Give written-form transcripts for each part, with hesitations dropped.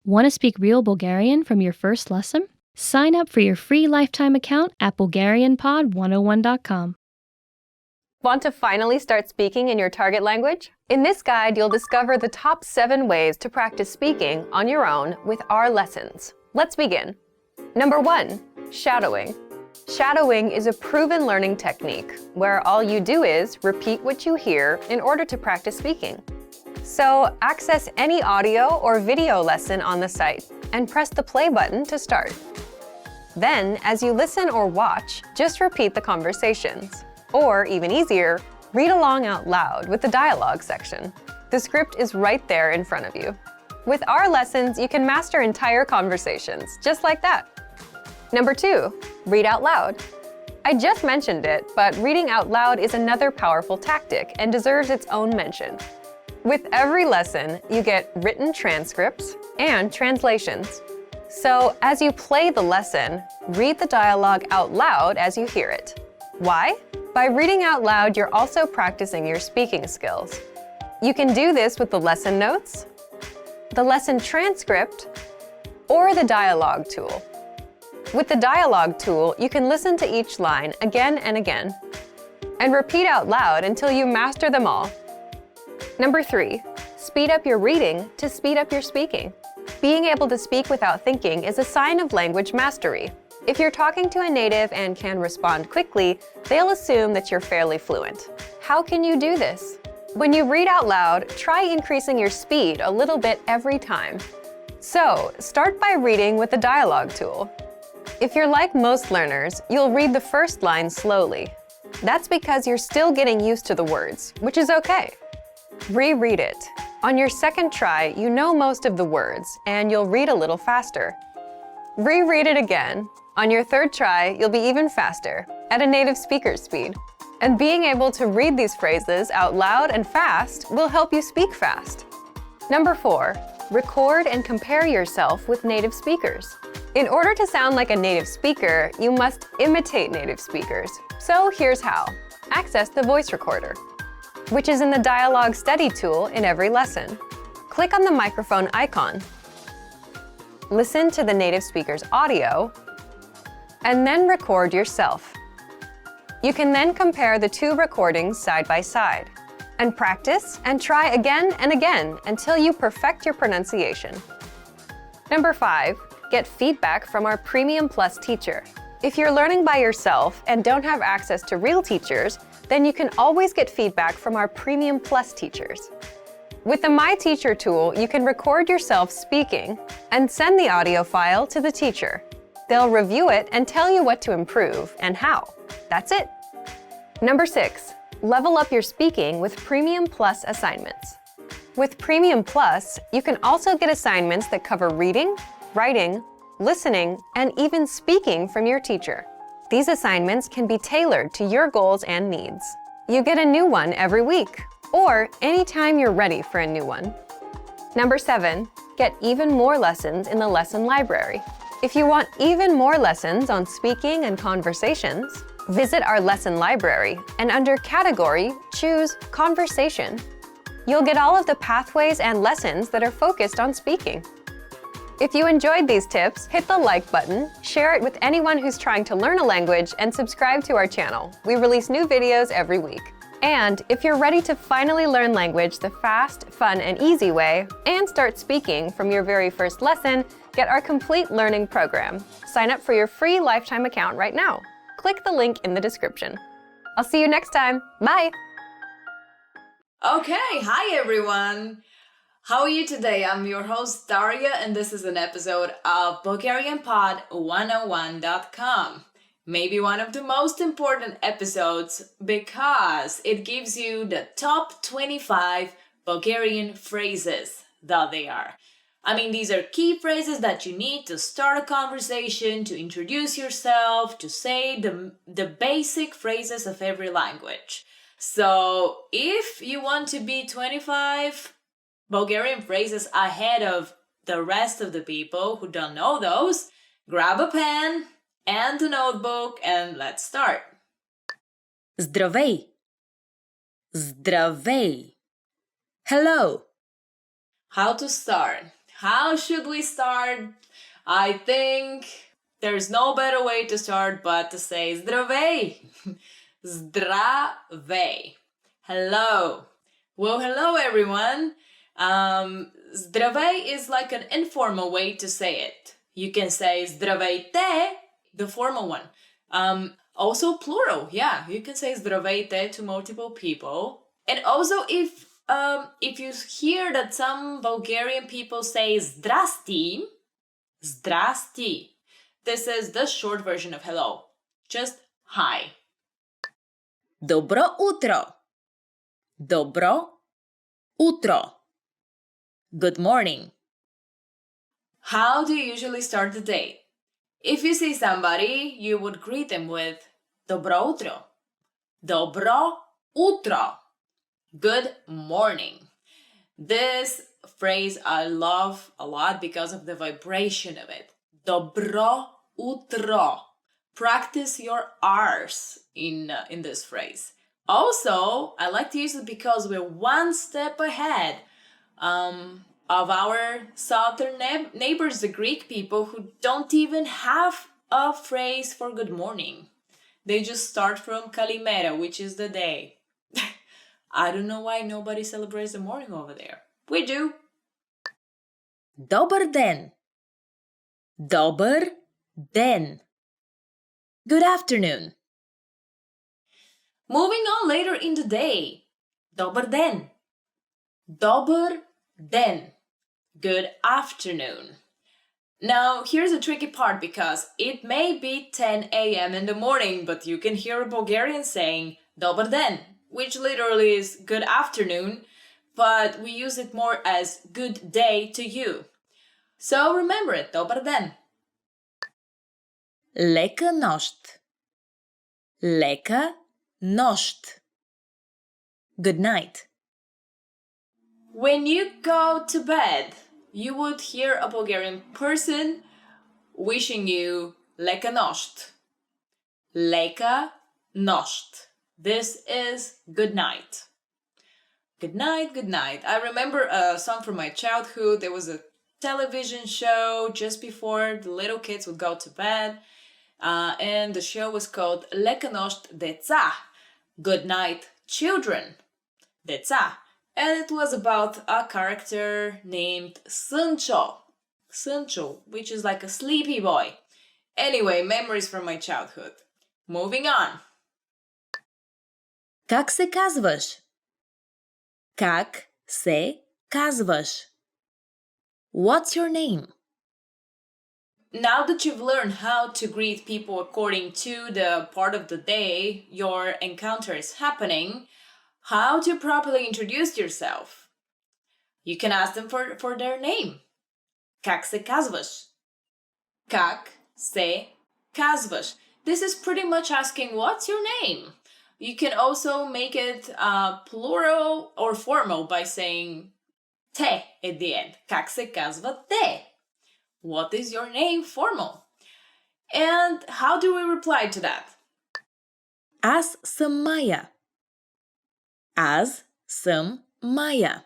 Want to speak real Bulgarian from your first lesson? Sign up for your free lifetime account at BulgarianPod101.com. Want to finally start speaking in your target language? In this guide, you'll discover the top 7 ways to practice speaking on your own with our lessons. Let's begin. Number 1, shadowing. Shadowing is a proven learning technique where all you do is repeat what you hear in order to practice speaking. So, access any audio or video lesson on the site and press the play button to start. Then, as you listen or watch, just repeat the conversations. Or, even easier, read along out loud with the dialogue section. The script is right there in front of you. With our lessons, you can master entire conversations, just like that. Number 2, read out loud. I just mentioned it, but reading out loud is another powerful tactic and deserves its own mention. With every lesson, you get written transcripts and translations. So, as you play the lesson, read the dialogue out loud as you hear it. Why? By reading out loud, you're also practicing your speaking skills. You can do this with the lesson notes, the lesson transcript, or the dialogue tool. With the dialogue tool, you can listen to each line again and again, and repeat out loud until you master them all. Number 3, speed up your reading to speed up your speaking. Being able to speak without thinking is a sign of language mastery. If you're talking to a native and can respond quickly, they'll assume that you're fairly fluent. How can you do this? When you read out loud, try increasing your speed a little bit every time. So, start by reading with the dialogue tool. If you're like most learners, you'll read the first line slowly. That's because you're still getting used to the words, which is okay. Reread it. On your second try, you know most of the words, and you'll read a little faster. Reread it again. On your third try, you'll be even faster, at a native speaker's speed. And being able to read these phrases out loud and fast will help you speak fast. Number 4, record and compare yourself with native speakers. In order to sound like a native speaker, you must imitate native speakers. So here's how. Access the voice recorder, which is in the dialogue study tool in every lesson. Click on the microphone icon. Listen to the native speaker's audio, and then record yourself. You can then compare the 2 recordings side by side, and practice and try again and again until you perfect your pronunciation. Number 5, get feedback from our Premium Plus teacher. If you're learning by yourself and don't have access to real teachers, then you can always get feedback from our Premium Plus teachers. With the My Teacher tool, you can record yourself speaking and send the audio file to the teacher. They'll review it and tell you what to improve and how. That's it. Number 6, level up your speaking with Premium Plus assignments. With Premium Plus, you can also get assignments that cover reading, writing, listening, and even speaking from your teacher. These assignments can be tailored to your goals and needs. You get a new one every week, or anytime you're ready for a new one. Number 7, get even more lessons in the lesson library. If you want even more lessons on speaking and conversations, visit our lesson library and under Category, choose Conversation. You'll get all of the pathways and lessons that are focused on speaking. If you enjoyed these tips, hit the like button, share it with anyone who's trying to learn a language, and subscribe to our channel. We release new videos every week. And if you're ready to finally learn language the fast, fun, and easy way, and start speaking from your very first lesson, get our complete learning program. Sign up for your free lifetime account right now. Click the link in the description. I'll see you next time. Bye! Okay, hi everyone! How are you today? I'm your host Daria, and this is an episode of BulgarianPod101.com. Maybe one of the most important episodes because it gives you the top 25 Bulgarian phrases that they are. I mean, these are key phrases that you need to start a conversation, to introduce yourself, to say the basic phrases of every language. So if you want to be 25 Bulgarian phrases ahead of the rest of the people who don't know those, grab a pen and a notebook and let's start. Здравей. Здравей. Hello. How to start? how should we start? I think there's no better way to start but to say zdravej. Zdravej. Hello. Well, hello everyone. Zdravej is like an informal way to say it. You can say zdravejte, the formal one. Also plural, yeah. You can say zdravejte to multiple people. And also if you hear that some Bulgarian people say zdrasti, zdrasti, this is the short version of hello. Just hi. Добро утро. Добро утро. Good morning. How do you usually start the day? If you see somebody, you would greet them with Добро утро. Добро утро. Good morning. This phrase I love a lot because of the vibration of it. Добро утро. Practice your R's in this phrase. Also, I like to use it because we're one step ahead of our southern neighbors, the Greek people, who don't even have a phrase for good morning. They just start from Kalimera, which is the day. I don't know why nobody celebrates the morning over there. We do. Добър ден. Добър ден. Good afternoon. Moving on later in the day. Добър ден. Добър ден. Good afternoon. Now, here's the tricky part because it may be 10 a.m. in the morning, but you can hear a Bulgarian saying Добър ден, which literally is good afternoon, but we use it more as good day to you. So remember it, Добър ден. Лека нощ. Лека нощ. Good night. When you go to bed, you would hear a Bulgarian person wishing you Leka noșt. Leka noșt. This is good night. Good night, good night. I remember a song from my childhood. There was a television show just before the little kids would go to bed. And the show was called Leka noșt deța. Good night, children. Deța. And it was about a character named Sâncho. Sâncho, which is like a sleepy boy. Anyway, memories from my childhood. Moving on. Как се казваш? Как се казваш? What's your name? Now that you've learned how to greet people according to the part of the day your encounter is happening, how to properly introduce yourself? You can ask them for their name. Как се казваш? Как се казваш? This is pretty much asking what's your name. You can also make it plural or formal by saying те at the end. Как се казва те? What is your name? Formal. And how do we reply to that? Аз съм Майя. Аз съм Майя.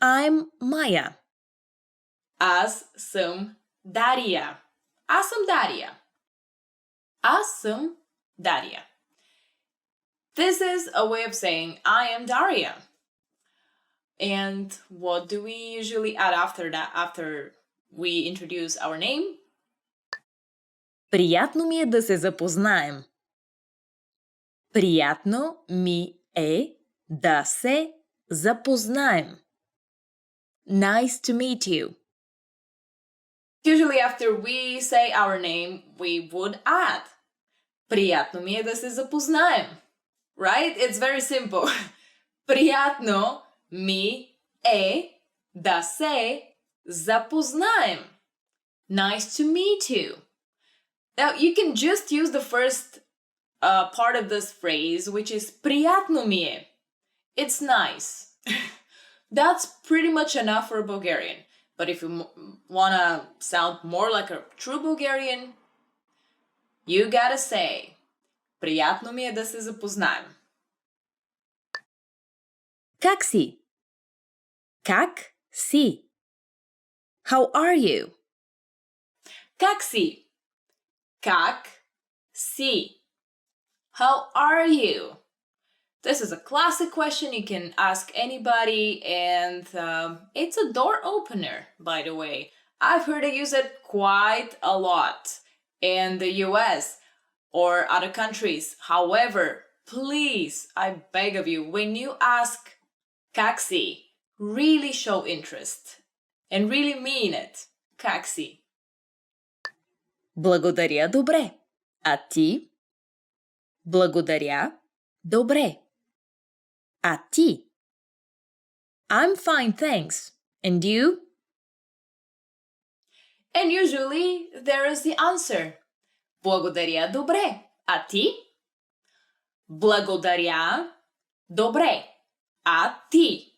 I'm Maya. Аз съм Дария. Аз съм Дария. Аз съм Дария. This is a way of saying I am Daria. And what do we usually add after that, after we introduce our name? Приятно ми е да се запознаем. Приятно ми е да се запознаем. Nice to meet you. Usually after we say our name, we would add приятно ми е да се запознаем. Right? It's very simple. Приятно ми е да се запознаем. Nice to meet you. Now, you can just use the first part of this phrase, which is приятно ми е. It's nice. That's pretty much enough for Bulgarian. But if you want to sound more like a true Bulgarian, you gotta say приятно ми е да се запознаем. Как си? Как си? How are you? Как си? Как си? How are you? This is a classic question you can ask anybody, and it's a door opener, by the way. I've heard it use it quite a lot in the US or other countries. However, please, I beg of you, when you ask как си, really show interest and really mean it. Как си? Благодаря, добре. А ти? Благодаря, добре. А ти? I'm fine, thanks. And you? And usually there is the answer. Благодаря, добре. А ти? Благодаря, добре. А ти?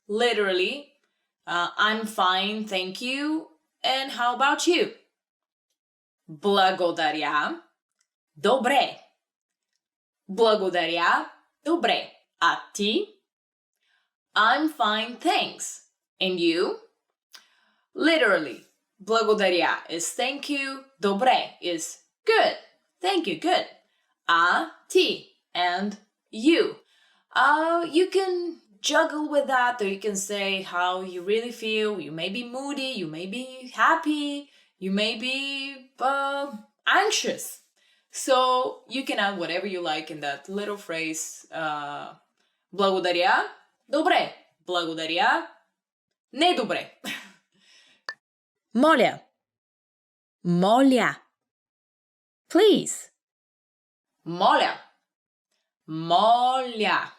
Literally, I'm fine, thank you. And how about you? Благодаря, добре. Благодаря, добре. А ти? I'm fine, thanks. And you? Literally, благодаря is thank you, добре is good. Thank you, good. А ти and you. You can juggle with that, or you can say how you really feel. You may be moody, you may be happy, you may be anxious. So you can add whatever you like in that little phrase. Благодаря, добре. Благодаря, не добре. Моля. Моля. Please. Моля. Моля.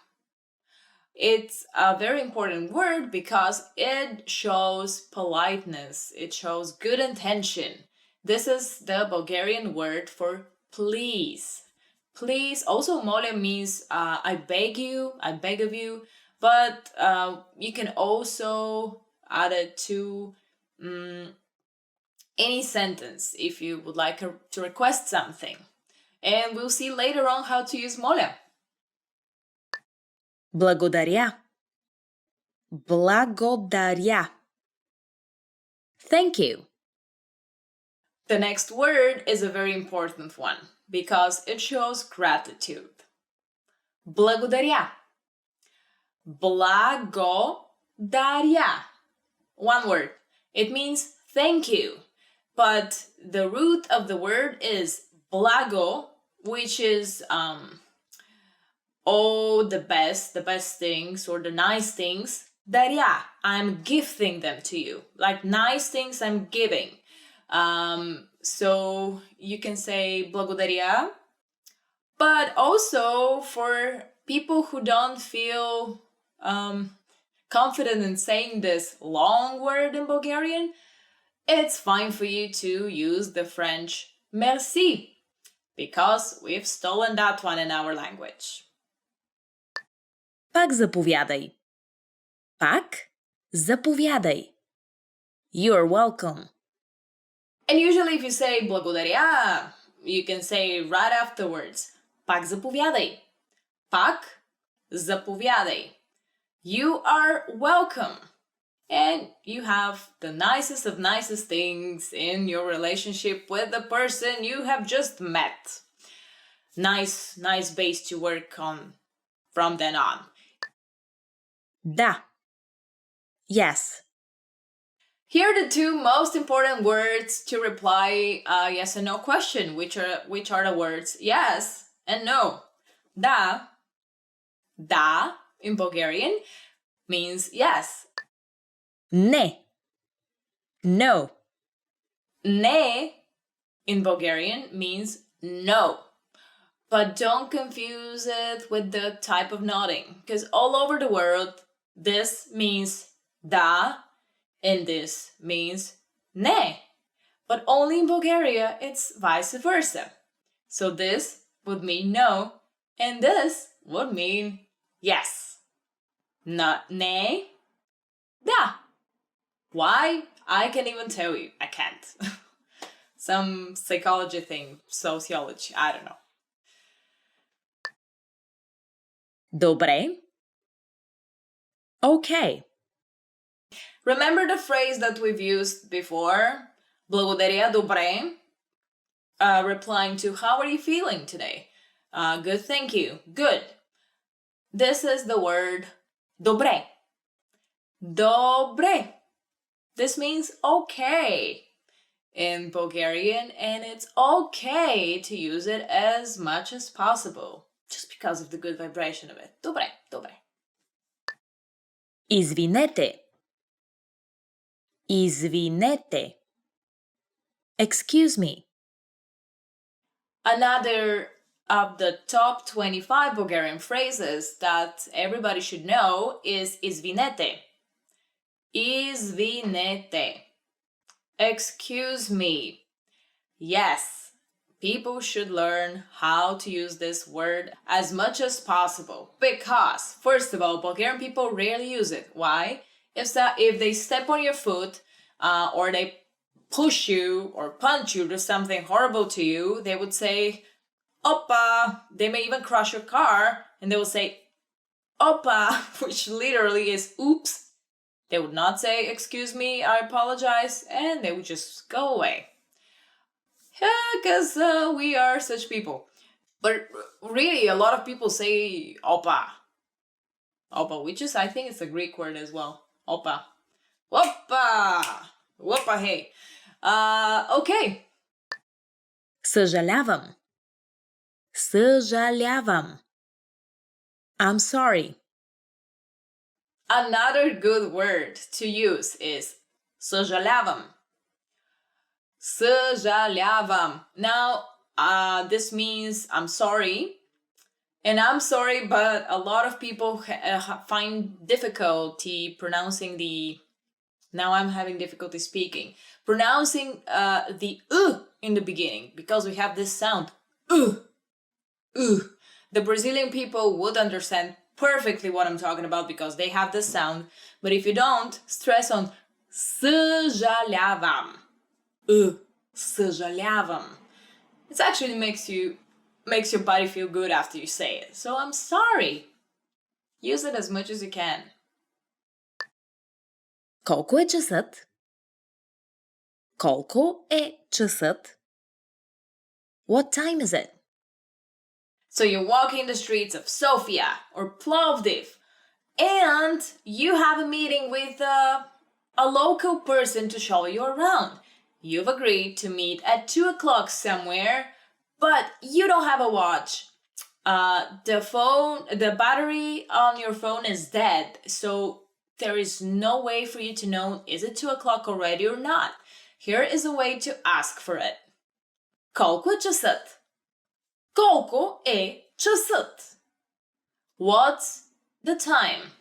It's a very important word because it shows politeness. It shows good intention. This is the Bulgarian word for please. Please. Also, moля means I beg you, I beg of you. But you can also add it to any sentence if you would like to request something. And we'll see later on how to use моля. Благодаря. Благодаря. Thank you. The next word is a very important one because it shows gratitude. Благодаря. Благодаря. One word. It means thank you. But the root of the word is благо, which is the best things or the nice things. Даря, I'm gifting them to you. Like nice things I'm giving. So you can say благодаря. But also for people who don't feel confident in saying this long word in Bulgarian, it's fine for you to use the French merci, because we've stolen that one in our language. Пак заповядай. Пак заповядай. You're welcome. And usually if you say благодаря, you can say right afterwards, пак заповядай. Пак заповядай. You are welcome. And you have the nicest of nicest things in your relationship with the person you have just met. Nice base to work on from then on. Да. Yes. Here are the two most important words to reply a yes and no question, which are the words yes and no. Da in Bulgarian means yes. Не. No. Ne in Bulgarian means no. But don't confuse it with the type of nodding, because all over the world, this means da and this means ne. But only in Bulgaria, it's vice versa. So this would mean no, and this would mean yes. Not ne, da. Why? I can't even tell you. I can't. Some psychology thing, sociology, I don't know. Добре. Okay. Remember the phrase that we've used before? Благодаря, добре. Replying to how are you feeling today? Good, thank you. Good. This is the word добре. Добре. This means okay in Bulgarian, and it's okay to use it as much as possible, just because of the good vibration of it. Добре, добре. Извинете. Извинете. Excuse me. Another of the top 25 Bulgarian phrases that everybody should know is izvinete. Izvinete. Excuse me. Yes, people should learn how to use this word as much as possible because, first of all, Bulgarian people rarely use it. Why? If they step on your foot or they push you or punch you, do something horrible to you, they would say, Opa. They may even crush your car and they will say, Opa, which literally is oops. They would not say, excuse me, I apologize, and they would just go away. Yeah, because we are such people. But really, a lot of people say opa. Opa, which is, I think it's a Greek word as well. Opa. Opa! Opa, hey. Okay. Съжалявам. Съжалявам. I'm sorry. Another good word to use is съжалявам. Съжалявам. Now, this means I'm sorry. And I'm sorry, but a lot of people find difficulty pronouncing the... Now I'm having difficulty speaking. Pronouncing the in the beginning, because we have this sound. The Brazilian people would understand perfectly what I'm talking about because they have this sound. But if you don't, stress on съжалявам. Съжалявам. It actually makes your body feel good after you say it. So I'm sorry. Use it as much as you can. Колко е часът? Колко е часът? What time is it? So you're walking the streets of Sofia or Plovdiv, and you have a meeting with a local person to show you around. You've agreed to meet at 2 o'clock somewhere, but you don't have a watch. The battery on your phone is dead, so there is no way for you to know is it 2 o'clock already or not. Here is a way to ask for it. Колко е часът? Колко е часът? What's the time?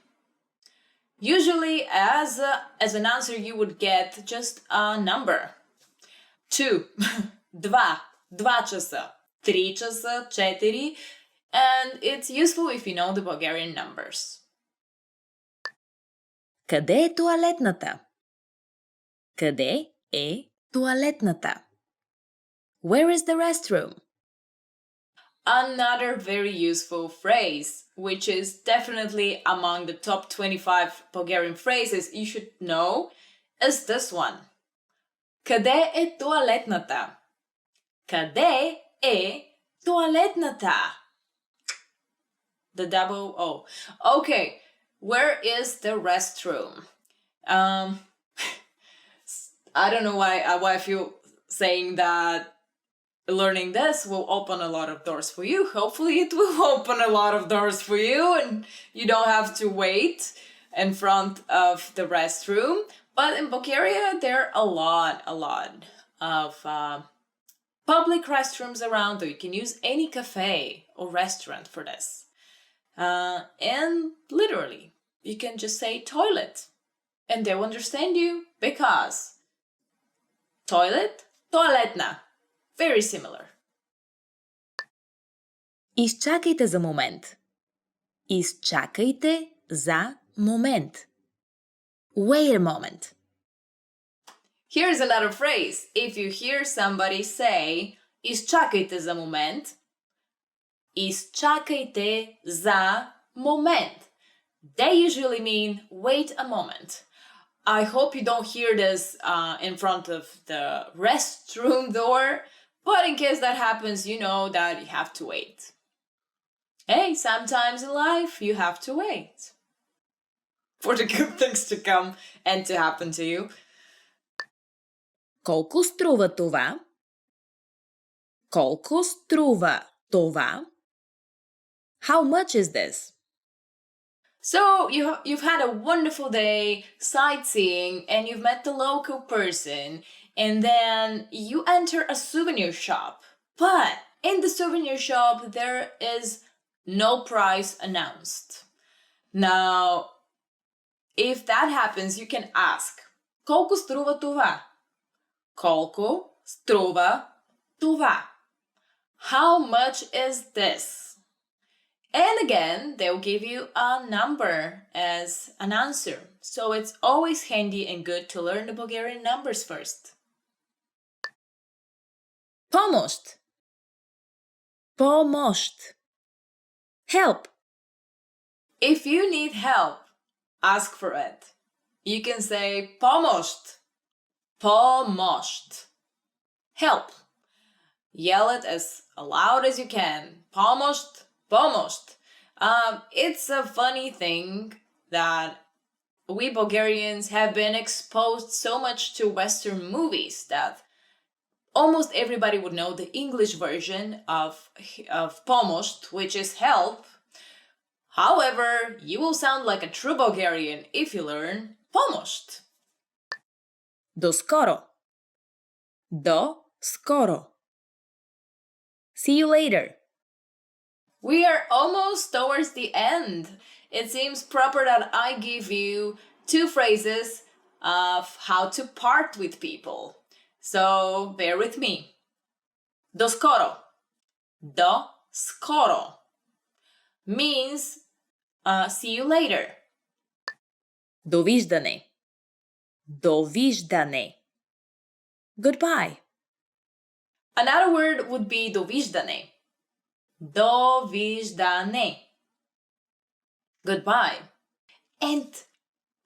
Usually, as an answer, you would get just a number. 2, 2 часа, 3 часа, 4, and it's useful if you know the Bulgarian numbers. Къде е тоалетната? Къде е тоалетната? Where is the restroom? Another very useful phrase, which is definitely among the top 25 Bulgarian phrases you should know, is this one. Къде е тоалетната? Къде е тоалетната? The double O. Okay, where is the restroom? I don't know why I feel saying that learning this will open a lot of doors for you. Hopefully it will open a lot of doors for you and you don't have to wait in front of the restroom. But in Bulgaria, there are a lot of public restrooms around, or you can use any cafe or restaurant for this. And literally, you can just say toilet and they'll understand you because toilet, toaletna. Very similar. Изчакайте за момент. Изчакайте за момент. Wait a moment. Here's another phrase. If you hear somebody say изчакайте за момент, изчакайте за момент. They usually mean wait a moment. I hope you don't hear this in front of the restroom door, but in case that happens, you know that you have to wait. Hey, sometimes in life you have to wait for the good things to come and to happen to you. Колко струва това? Колко струва това? How much is this? So you've had a wonderful day sightseeing and you've met the local person and then you enter a souvenir shop. But in the souvenir shop there is no price announced. Now, if that happens, you can ask, колко струва това? Колко струва това? How much is this? And again, they'll give you a number as an answer. So it's always handy and good to learn the Bulgarian numbers first. Помощ. Помощ. Help. If you need help, ask for it. You can say помощ. Помощ. Help. Yell it as loud as you can. Помощ. Помощ. It's a funny thing that we Bulgarians have been exposed so much to Western movies that almost everybody would know the English version of помощ, which is help. However, you will sound like a true Bulgarian if you learn помощ. До скоро. До скоро. See you later. We are almost towards the end. It seems proper that I give you 2 phrases of how to part with people. So bear with me. До скоро. До скоро means see you later. Довиждане. Довиждане. Goodbye. Another word would be довиждане. Довиждане. Goodbye. And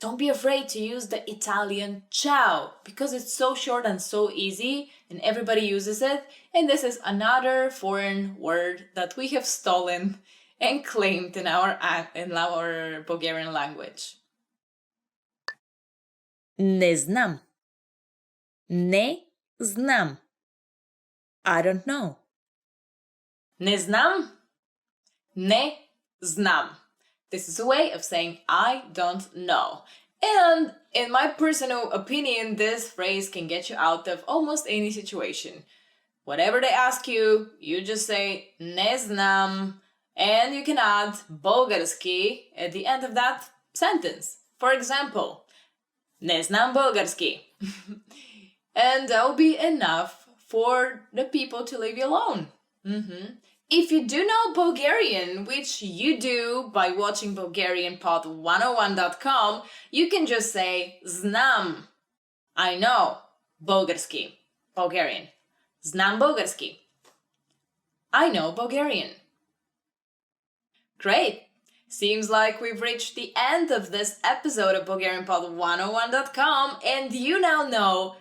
don't be afraid to use the Italian ciao because it's so short and so easy and everybody uses it. And this is another foreign word that we have stolen and claimed in our Bulgarian language. Не знам. Не знам. I don't know. Не знам. Не знам. This is a way of saying I don't know. And in my personal opinion, this phrase can get you out of almost any situation. Whatever they ask you, you just say не знам, and you can add български at the end of that sentence. For example, не знам български. And that will be enough for the people to leave you alone. If you do know Bulgarian, which you do by watching BulgarianPod101.com, you can just say знам. I know български. Bulgarian. Знам български. I know Bulgarian. Great. Seems like we've reached the end of this episode of BulgarianPod101.com, and you now know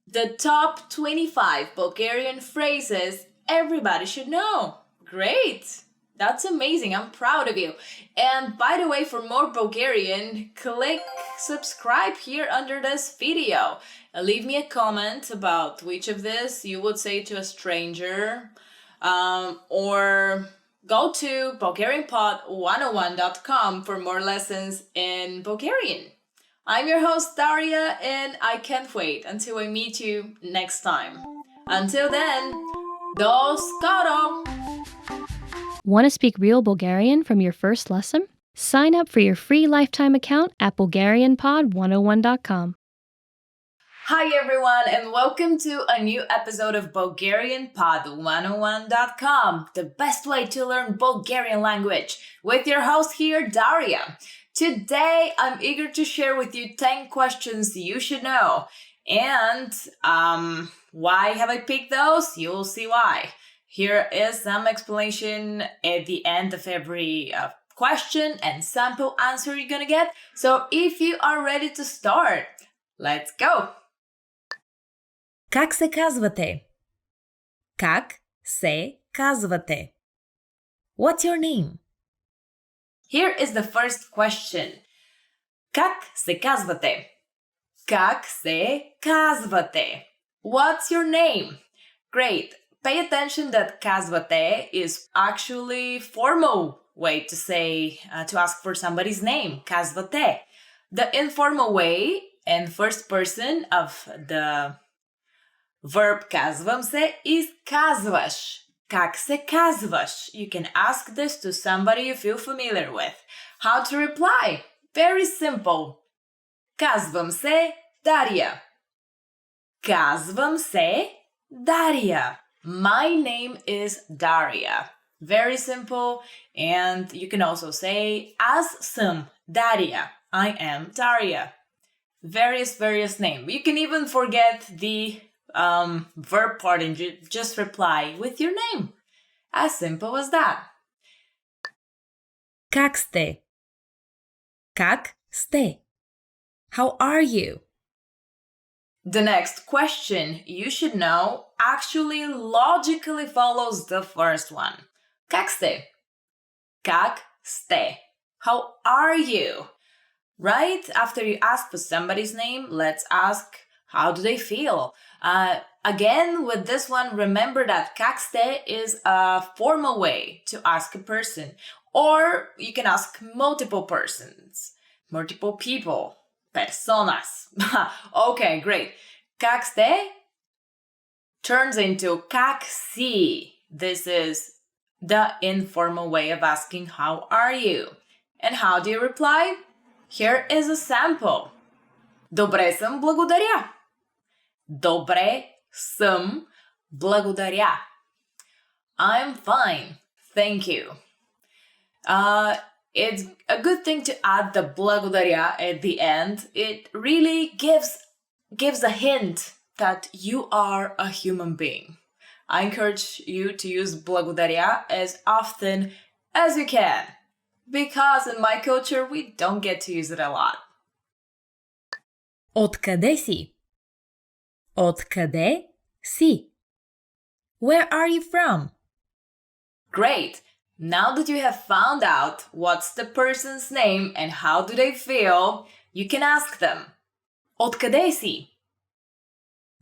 the top 25 Bulgarian phrases everybody should know. Great! That's amazing. I'm proud of you. And by the way, for more Bulgarian, click subscribe here under this video. Leave me a comment about which of this you would say to a stranger. Or go to BulgarianPod101.com for more lessons in Bulgarian. I'm your host, Daria, and I can't wait until I meet you next time. Until then, do skoro! Want to speak real Bulgarian from your first lesson? Sign up for your free lifetime account at BulgarianPod101.com. Hi everyone, and welcome to a new episode of BulgarianPod101.com, the best way to learn Bulgarian language, with your host here, Daria. Today, I'm eager to share with you 10 questions you should know. And why have I picked those? You'll see why. Here is some explanation at the end of every question and sample answer you're gonna get. So if you are ready to start, Let's go! Как се казвате? Как се казвате? What's your name? Here is the first question. Как се казвате? Как се казвате? What's your name? Great. Pay attention that казвате is actually formal way to say, to ask for somebody's name. Казвате. The informal way and first person of the verb казвам се is казваш. Как се казваш? You can ask this to somebody you feel familiar with. How to reply? Very simple. Казвам се Дария. Казвам се Дария. My name is Daria. Very simple. And you can also say аз съм Дария. I am Daria. Various name. You can even forget the verb part and just reply with your name. As simple as that. Как сте? Как сте? How are you? The next question you should know actually logically follows the first one. Как сте? Как сте? How are you? Right after you ask for somebody's name, let's ask how do they feel? Again, with this one, remember that как сте is a formal way to ask a person. Or you can ask multiple persons, multiple people, personas. Okay, great. Как сте turns into как си. This is the informal way of asking how are you? And how do you reply? Here is a sample. Добре съм, благодаря. Добре съм, благодаря. I'm fine, thank you. It's a good thing to add the благодаря at the end. It really gives a hint that you are a human being. I encourage you to use благодаря as often as you can, because in my culture we don't get to use it a lot. Откъде си? Откъде си? Where are you from? Great! Now that you have found out what's the person's name and how do they feel, you can ask them. Откъде си?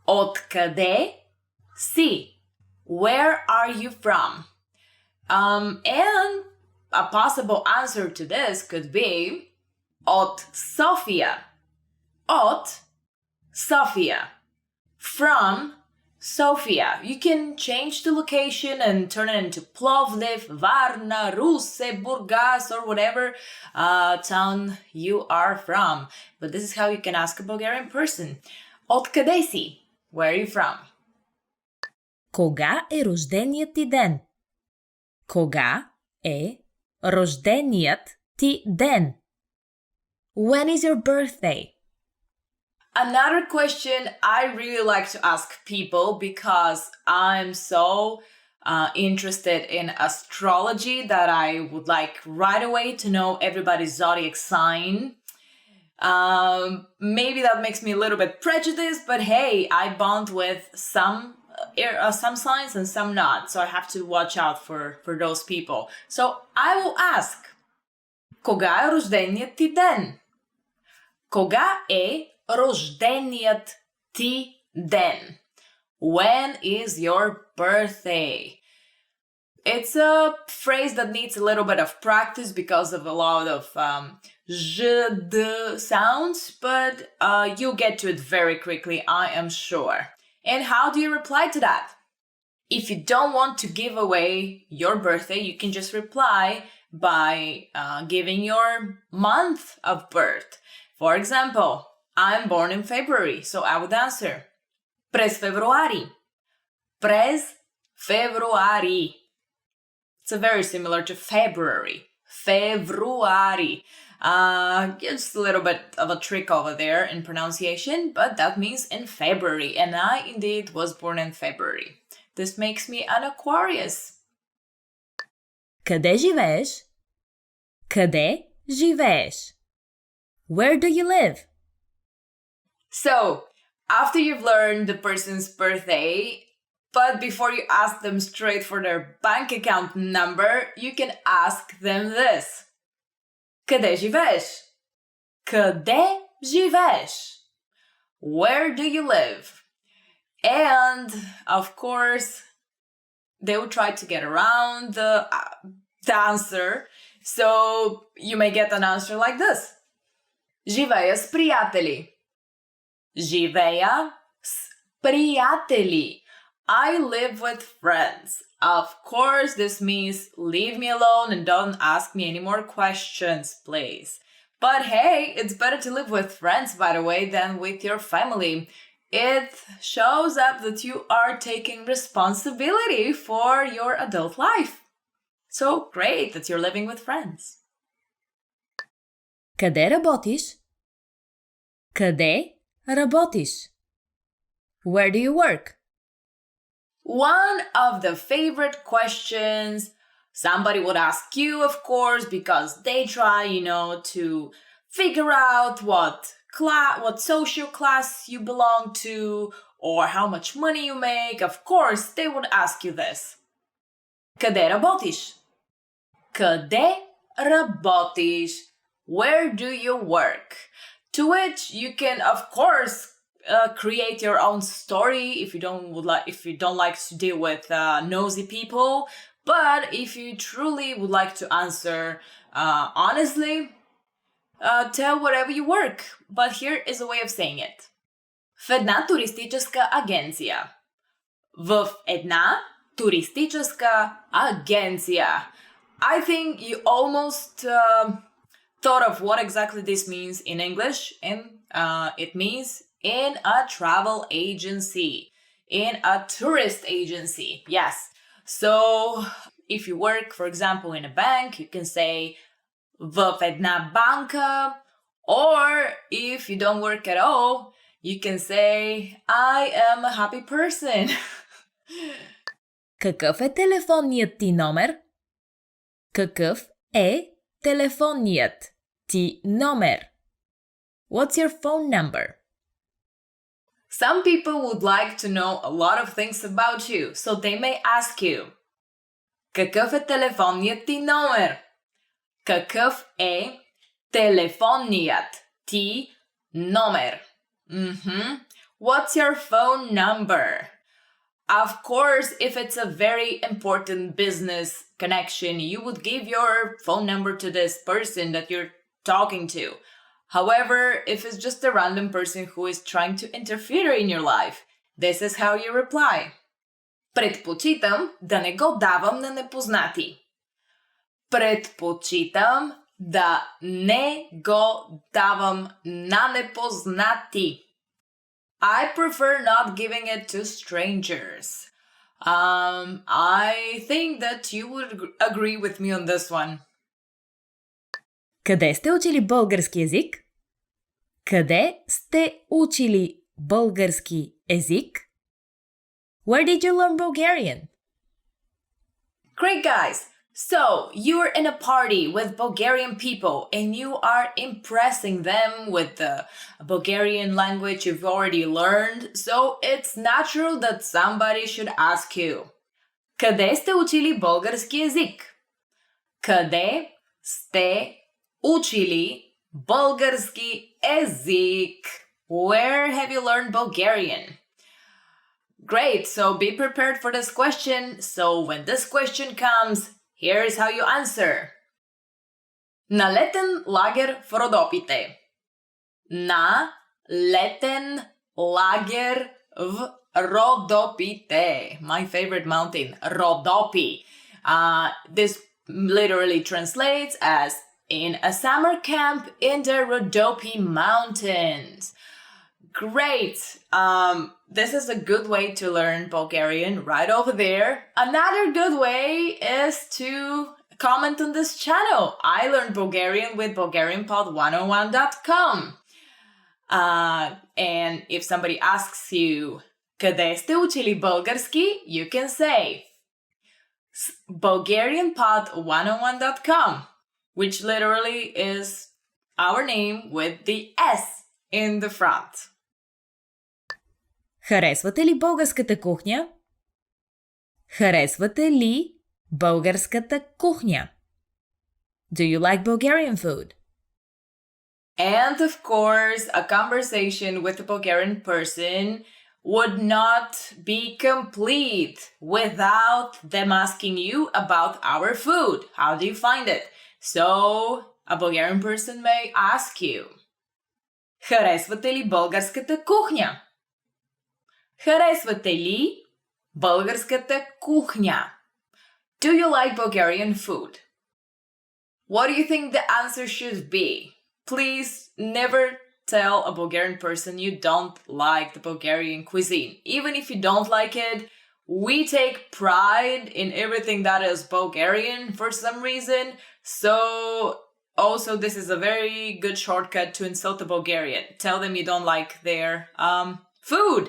Откъде си? Where are you from? And a possible answer to this could be от София. От Sofia. From Sofia. You can change the location and turn it into Plovdiv, Varna, Russe, Burgas, or whatever town you are from. But this is how you can ask a Bulgarian person. Откъде си? Where are you from? Кога е рожденият ти ден? Кога е рожденият ти ден? When is your birthday? Another question I really like to ask people because I'm so interested in astrology that I would like right away to know everybody's zodiac sign. Maybe that makes me a little bit prejudiced, but hey, I bond with some signs and some not, so I have to watch out for those people. So I will ask, кога е рожденият ти ден? Кога е рожденият ти ден? When is your birthday? It's a phrase that needs a little bit of practice because of a lot of d sounds, but you'll get to it very quickly, I am sure. And how do you reply to that? If you don't want to give away your birthday, you can just reply by giving your month of birth. For example, I'm born in February, so I would answer през февруари. През февруари. It's very similar to February. February. Just a little bit of a trick over there in pronunciation, but that means in February, and I indeed was born in February. This makes me an Aquarius. Къде живееш? Къде живееш? Where do you live? So, after you've learned the person's birthday, but before you ask them straight for their bank account number, you can ask them this. Къде живееш? Къде живееш? Where do you live? And, of course, they will try to get around the answer. So, you may get an answer like this. Живея с приятели. Живея с приятели. I live with friends. Of course, this means leave me alone and don't ask me any more questions, please. But hey, it's better to live with friends, by the way, than with your family. It shows up that you are taking responsibility for your adult life. So great that you're living with friends. Къде работиш? Къде работиш? Where do you work? One of the favorite questions somebody would ask you, of course, because they try, to figure out what social class you belong to or how much money you make. Of course, they would ask you this. Къде работиш? Къде работиш? Where do you work? To which you can, of course, create your own story if you don't like to deal with nosy people. But if you truly would like to answer honestly, tell wherever you work. But here is a way of saying it. В една туристическа агенция. В една туристическа агенция. I think you almost thought of what exactly this means in English, and it means in a travel agency, in a tourist agency. Yes. So if you work, for example, in a bank, you can say в една банка, or if you don't work at all, you can say I am a happy person. Какъв е телефонният ти номер? Какъв е телефонният ти номер? What's your phone number? Some people would like to know a lot of things about you, so they may ask you, какъв е телефонният ти номер? Какъв е телефонният ти номер? What's your phone number? Of course, if it's a very important business connection, you would give your phone number to this person that you're talking to. However, if it's just a random person who is trying to interfere in your life, this is how you reply. Предпочитам да не го давам на непознати. Предпочитам да не го давам на непознати. I prefer not giving it to strangers. I think that you would agree with me on this one. Къде сте учили български език? Къде сте учили български език? Where did you learn Bulgarian? Great, guys! So, you're in a party with Bulgarian people and you are impressing them with the Bulgarian language you've already learned, so it's natural that somebody should ask you, къде сте учили български език? Къде сте учили български език? Where have you learned Bulgarian? Great, so be prepared for this question. So when this question comes, here's how you answer. На летен лагер в Родопите. На летен лагер в Родопите. My favorite mountain, Родопи. This literally translates as in a summer camp in the Rhodope Mountains. Great! This is a good way to learn Bulgarian right over there. Another good way is to comment on this channel. I learned Bulgarian with BulgarianPod101.com. And if somebody asks you, къде сте учили български? You can say BulgarianPod101.com, which literally is our name with the S in the front. Харесвате ли българската кухня? Харесвате ли българската кухня? Do you like Bulgarian food? And of course, a conversation with a Bulgarian person would not be complete without them asking you about our food. How do you find it? So, a Bulgarian person may ask you, харесвате ли българската кухня? Харесвате ли българската кухня? Do you like Bulgarian food? What do you think the answer should be? Please never tell a Bulgarian person you don't like the Bulgarian cuisine. Even if you don't like it, we take pride in everything that is Bulgarian for some reason. So also this is a very good shortcut to insult the Bulgarian. Tell them you don't like their food.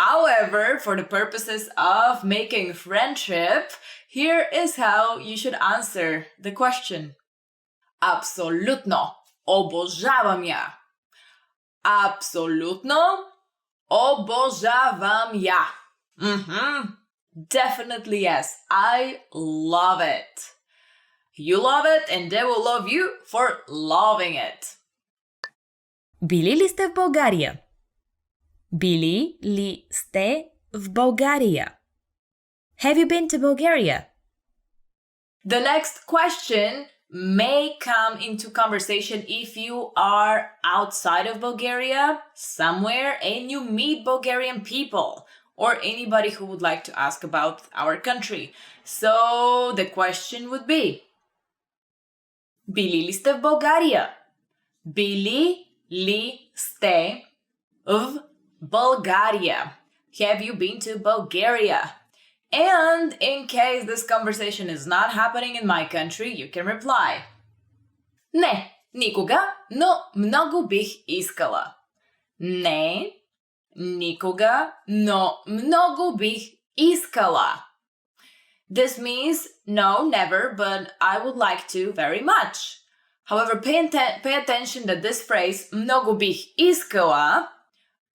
However, for the purposes of making friendship, here is how you should answer the question. Абсолютно обожавам я. Абсолютно обожавам я. Definitely yes. I love it. You love it and they will love you for loving it. Били ли сте в България? Били ли сте в България? Have you been to Bulgaria? The next question may come into conversation if you are outside of Bulgaria, somewhere, and you meet Bulgarian people or anybody who would like to ask about our country. So the question would be, били ли сте в България? Били ли сте в Bulgaria? Have you been to Bulgaria? And in case this conversation is not happening in my country, you can reply. Не, никога, но много бих искала. Не, никога, но много бих искала. This means no, never, but I would like to very much. However, pay attention that this phrase, много бих искала,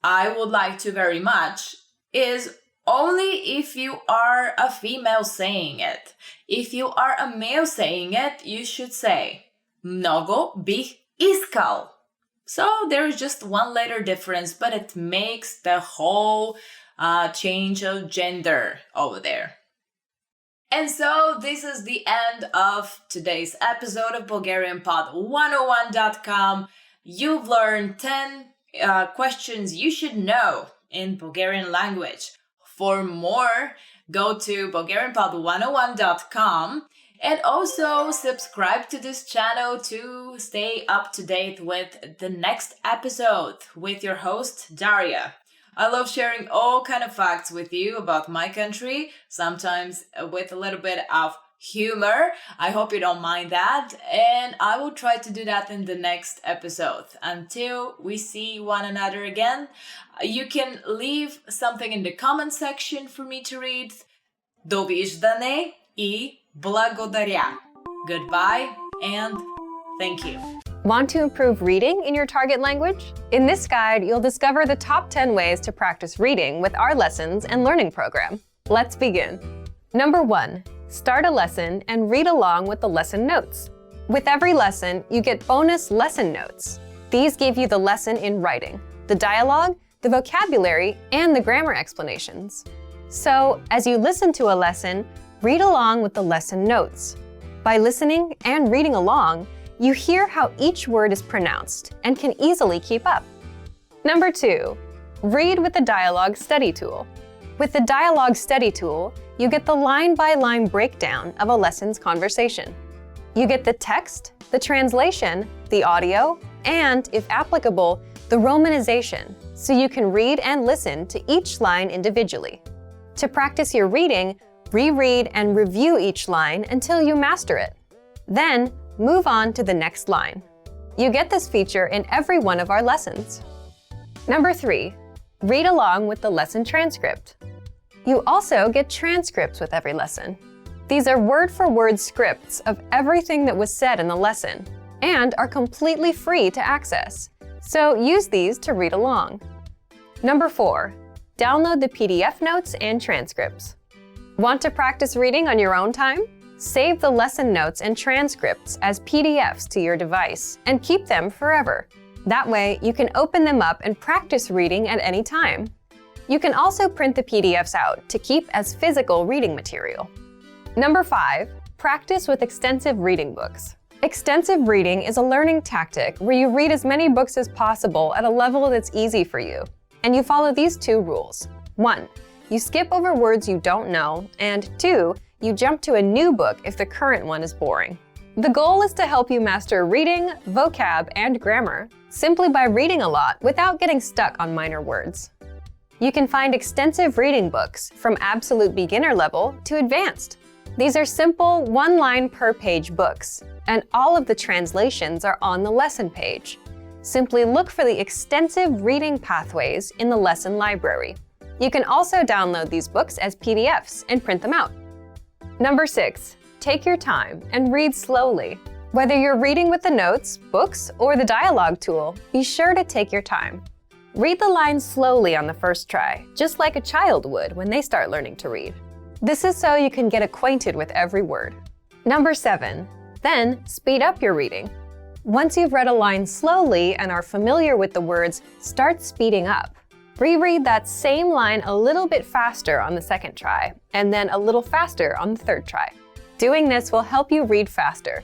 I would like to very much, is only if you are a female saying it. If you are a male saying it, you should say, много бих искал. So there is just one letter difference, but it makes the whole change of gender over there. And so this is the end of today's episode of BulgarianPod101.com. You've learned 10 questions you should know in Bulgarian language. For more, go to BulgarianPod101.com and also subscribe to this channel to stay up to date with the next episode with your host, Daria. I love sharing all kind of facts with you about my country, sometimes with a little bit of humor. I hope you don't mind that, and I will try to do that in the next episode. Until we see one another again, you can leave something in the comment section for me to read. Довиждане и благодаря. Goodbye and thank you. Want to improve reading in your target language? In this guide, you'll discover the top 10 ways to practice reading with our lessons and learning program. Let's begin. Number 1. Start a lesson and read along with the lesson notes. With every lesson, you get bonus lesson notes. These give you the lesson in writing, the dialogue, the vocabulary, and the grammar explanations. So, as you listen to a lesson, read along with the lesson notes. By listening and reading along, you hear how each word is pronounced and can easily keep up. Number 2, read with the dialogue study tool. With the dialogue study tool, you get the line-by-line breakdown of a lesson's conversation. You get the text, the translation, the audio, and, if applicable, the romanization, so you can read and listen to each line individually. To practice your reading, reread and review each line until you master it. Then, move on to the next line. You get this feature in every one of our lessons. Number 3, read along with the lesson transcript. You also get transcripts with every lesson. These are word-for-word scripts of everything that was said in the lesson and are completely free to access. So use these to read along. Number 4, download the PDF notes and transcripts. Want to practice reading on your own time? Save the lesson notes and transcripts as PDFs to your device and keep them forever. That way, you can open them up and practice reading at any time. You can also print the PDFs out to keep as physical reading material. Number 5, practice with extensive reading books. Extensive reading is a learning tactic where you read as many books as possible at a level that's easy for you. And you follow these 2 rules. 1, you skip over words you don't know, and 2, you jump to a new book if the current one is boring. The goal is to help you master reading, vocab, and grammar simply by reading a lot without getting stuck on minor words. You can find extensive reading books from absolute beginner level to advanced. These are simple, one-line per page books, and all of the translations are on the lesson page. Simply look for the extensive reading pathways in the lesson library. You can also download these books as PDFs and print them out. Number 6, take your time and read slowly. Whether you're reading with the notes, books, or the dialogue tool, be sure to take your time. Read the lines slowly on the first try, just like a child would when they start learning to read. This is so you can get acquainted with every word. Number 7, then speed up your reading. Once you've read a line slowly and are familiar with the words, start speeding up. Reread that same line a little bit faster on the second try, and then a little faster on the third try. Doing this will help you read faster.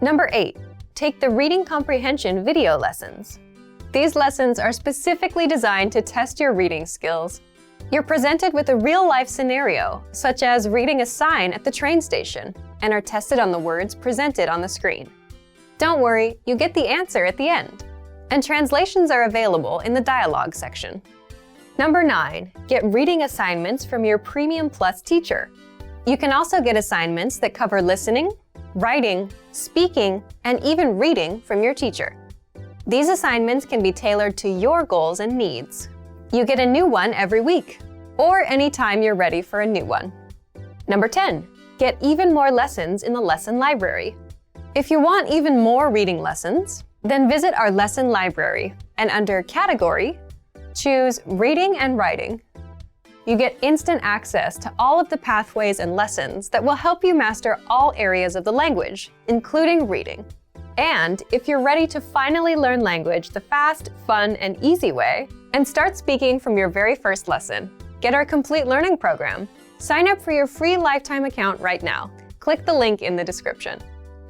Number 8, take the reading comprehension video lessons. These lessons are specifically designed to test your reading skills. You're presented with a real-life scenario, such as reading a sign at the train station, and are tested on the words presented on the screen. Don't worry, you get the answer at the end. And translations are available in the dialogue section. Number 9, get reading assignments from your Premium Plus teacher. You can also get assignments that cover listening, writing, speaking, and even reading from your teacher. These assignments can be tailored to your goals and needs. You get a new one every week, or anytime you're ready for a new one. Number 10, get even more lessons in the lesson library. If you want even more reading lessons, then visit our lesson library and under Category, choose Reading and Writing. You get instant access to all of the pathways and lessons that will help you master all areas of the language, including reading. And if you're ready to finally learn language the fast, fun, and easy way, and start speaking from your very first lesson, get our complete learning program. Sign up for your free lifetime account right now. Click the link in the description.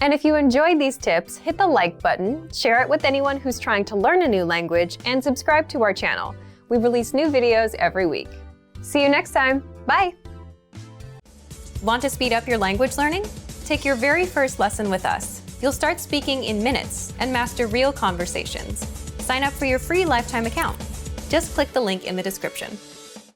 And if you enjoyed these tips, hit the like button, share it with anyone who's trying to learn a new language, and subscribe to our channel. We release new videos every week. See you next time. Bye! Want to speed up your language learning? Take your very first lesson with us. You'll start speaking in minutes and master real conversations. Sign up for your free lifetime account. Just click the link in the description.